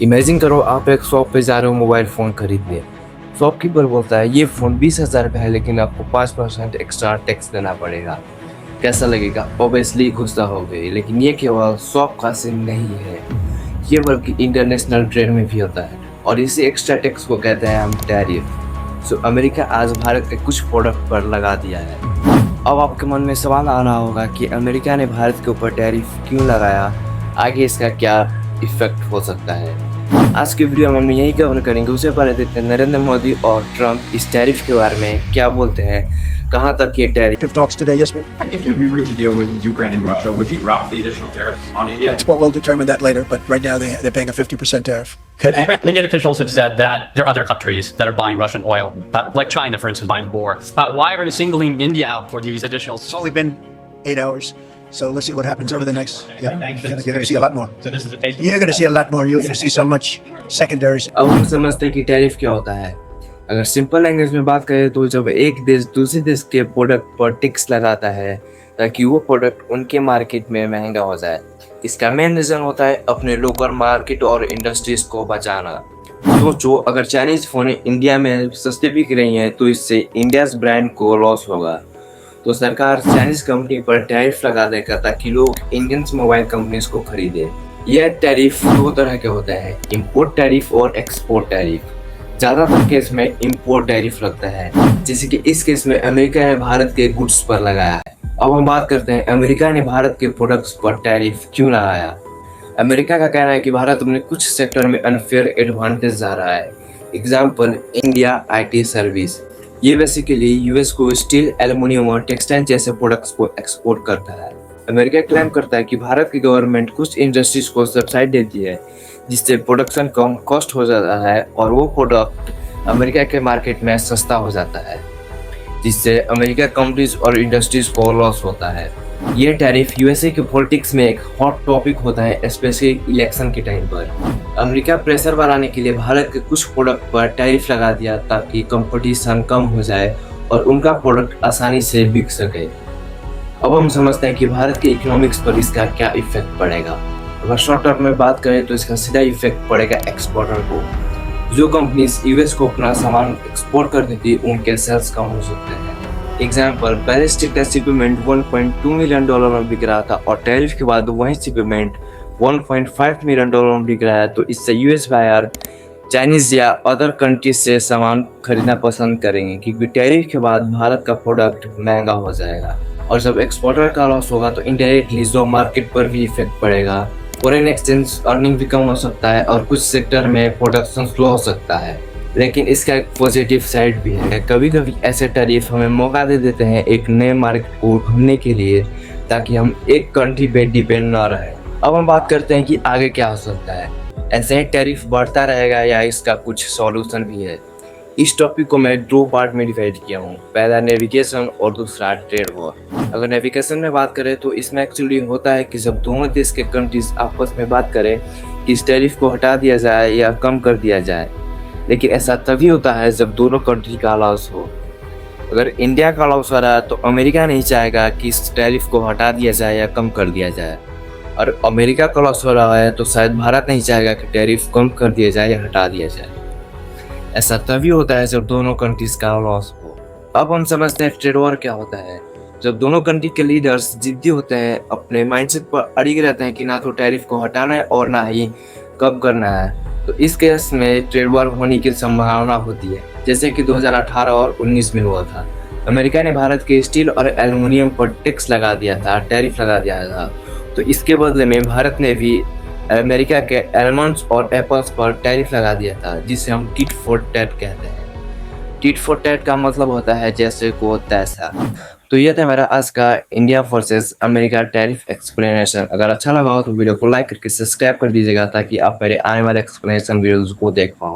Imagine करो आप एक शॉप पे जा रहे हो मोबाइल फ़ोन खरीदने। शॉपकीपर बोलता है ये फ़ोन 20,000 का है लेकिन आपको 5% एक्स्ट्रा टैक्स देना पड़ेगा। कैसा लगेगा? ऑब्वियसली गुस्सा हो गए, लेकिन ये केवल शॉप का सीन नहीं है, ये बल्कि इंटरनेशनल ट्रेड में भी होता है और इसी एक्स्ट्रा टैक्स को कहते हैं हम टैरिफ। सो अमेरिका आज भारत के कुछ प्रोडक्ट पर लगा दिया है। अब आपके मन में सवाल आ रहा होगा कि अमेरिका ने भारत के ऊपर टैरिफ क्यों लगाया, आगे इसका क्या इफेक्ट हो सकता है। आज की वीडियो में हम यही कवर करेंगे। उससे पहले देखते हैं नरेंद्र मोदी और ट्रंप इस टैरिफ के बारे में क्या बोलते हैं, कहाँ तक ये tariff talks today, yes, ma'am. If we were to deal with Ukraine and Russia, would you drop the additional tariffs on India? Well, we'll determine that later, but right now they're paying a 50% tariff. Indian officials have said that there are other countries that are buying Russian oil, like China, for instance, buying more. Why are they singling India out for these additional? It's only been 8 hours, so let's see what happens over the next. Yeah, you're going to see a lot more. So this is the You're going to see a lot more. You're going to see so much secondaries. अब हम समझते हैं कि tariff क्या होता है। अगर simple language में बात करें तो जब एक देश दूसरे देश के प्रोडक्ट पर टैक्स लगाता है ताकि वो प्रोडक्ट उनके मार्केट में महंगा हो जाए। इसका मेन रीज़न होता है अपने लोकल मार्केट और इंडस्ट्रीज को बचाना। सोचो अगर चाइनीज़ फ़ोन इंडिया में सस्ते बिक रही हैं तो इससे इंडियाज़ ब्रांड को लॉस होगा। तो सरकार चाइनीज़ कंपनी पर टैरिफ लगा देगा ताकि लोग इंडियन मोबाइल कंपनीज को खरीदें। यह टैरिफ दो तरह के होते हैं, इम्पोर्ट टैरिफ और एक्सपोर्ट टैरिफ। ज़्यादातर केस में इम्पोर्ट टैरिफ लगता है, जैसे कि इस केस में अमेरिका ने भारत के गुड्स पर लगाया है। अब हम बात करते हैं अमेरिका ने भारत के प्रोडक्ट्स पर टैरिफ क्यों लगाया। अमेरिका का कहना है कि भारत अपने कुछ सेक्टर में अनफेयर एडवांटेज जा रहा है। Example India IT service. ये बेसिकली यूएस को स्टील, एल्युमिनियम और टेक्सटाइल जैसे प्रोडक्ट्स को एक्सपोर्ट करता है। अमेरिका क्लेम करता है कि भारत की गवर्नमेंट कुछ इंडस्ट्रीज को सब्सिडी देती है जिससे प्रोडक्शन कम कॉस्ट हो जाता है और वो प्रोडक्ट अमेरिका के मार्केट में सस्ता हो जाता है, जिससे अमेरिका कंपनीज और इंडस्ट्रीज को लॉस होता है। ये टैरिफ यूएसए के पॉलिटिक्स में एक हॉट टॉपिक होता है, स्पेशली इलेक्शन के टाइम पर। अमेरिका प्रेशर बढ़ाने के लिए भारत के कुछ प्रोडक्ट पर टैरिफ लगा दिया ताकि कंपटीशन कम हो जाए और उनका प्रोडक्ट आसानी से बिक सके। अब हम समझते हैं कि भारत के इकोनॉमिक्स पर इसका क्या इफेक्ट पड़ेगा। अगर शॉर्ट टर्म में बात करें तो इसका सीधा इफेक्ट पड़ेगा एक्सपोर्टर को। जो कंपनीज यूएस को अपना सामान एक्सपोर्ट करती थी उनके सेल्स कम हो सकते हैं। एग्जाम्पल, पहले स्टिक का शिपमेंट $1.2 मिलियन में बिक रहा था और टैरिफ के बाद वही शिपमेंट $1.5 मिलियन में बिक रहा है। तो इससे यूएस बायर चाइनीज़ या अदर कंट्रीज से सामान खरीदना पसंद करेंगे क्योंकि टैरिफ के बाद भारत का प्रोडक्ट महंगा हो जाएगा। और जब एक्सपोर्टर का लॉस होगा तो इनडायरेक्टली जो मार्केट पर भी इफेक्ट पड़ेगा। फॉरेन एक्सचेंज अर्निंग भी कम हो सकता है और कुछ सेक्टर में प्रोडक्शन स्लो हो सकता है। लेकिन इसका एक पॉजिटिव साइड भी है। कभी कभी ऐसे टैरिफ हमें मौका दे देते हैं एक नए मार्केट को ढूंढने के लिए ताकि हम एक कंट्री पे डिपेंड ना रहे। अब हम बात करते हैं कि आगे क्या हो सकता है। ऐसे ही टैरिफ बढ़ता रहेगा या इसका कुछ सॉल्यूशन भी है। इस टॉपिक को मैं दो पार्ट में डिवाइड किया हूँ, पहला नेविगेशन और दूसरा ट्रेड वॉर। अगर नेविगेशन में बात करें तो इसमें एक्चुअली होता है कि जब दोनों देश के कंट्रीज आपस में बात करें कि इस टैरिफ को हटा दिया जाए या कम कर दिया जाए, लेकिन ऐसा तभी होता है जब दोनों कंट्री का लॉस हो। अगर इंडिया का लॉस हो रहा है तो अमेरिका नहीं चाहेगा कि इस टैरिफ को हटा दिया जाए या कम कर दिया जाए, और अमेरिका का लॉस हो रहा है तो शायद भारत नहीं चाहेगा कि टैरिफ कम कर दिया जाए या हटा दिया जाए। ऐसा तभी होता है जब दोनों कंट्रीज का लॉस हो। अब हम समझते हैं ट्रेड वॉर क्या होता है। जब दोनों कंट्री के लीडर्स जिद्दी होते हैं, अपने माइंडसेट पर अड़िग रहते हैं कि ना तो टैरिफ को हटाना है और ना ही कम करना है, तो इस केस में ट्रेड वॉर होने की संभावना होती है, जैसे कि 2018 और 19 में हुआ था। अमेरिका ने भारत के स्टील और एल्युमिनियम पर टैक्स लगा दिया था, टैरिफ लगा दिया था। तो इसके बदले में भारत ने भी अमेरिका के एलमंड्स और एप्पल्स पर टैरिफ लगा दिया था, जिसे हम टिट फॉर टैट कहते हैं। टिट फॉर टैट का मतलब होता है जैसे को तैसा। तो यह था मेरा आज का India versus America tariff explanation. अगर अच्छा लगा हो तो वीडियो को लाइक करके सब्सक्राइब कर दीजिएगा ताकि आप मेरे आने वाले एक्सप्लेनेशन वीडियोज़ को देख पाओ।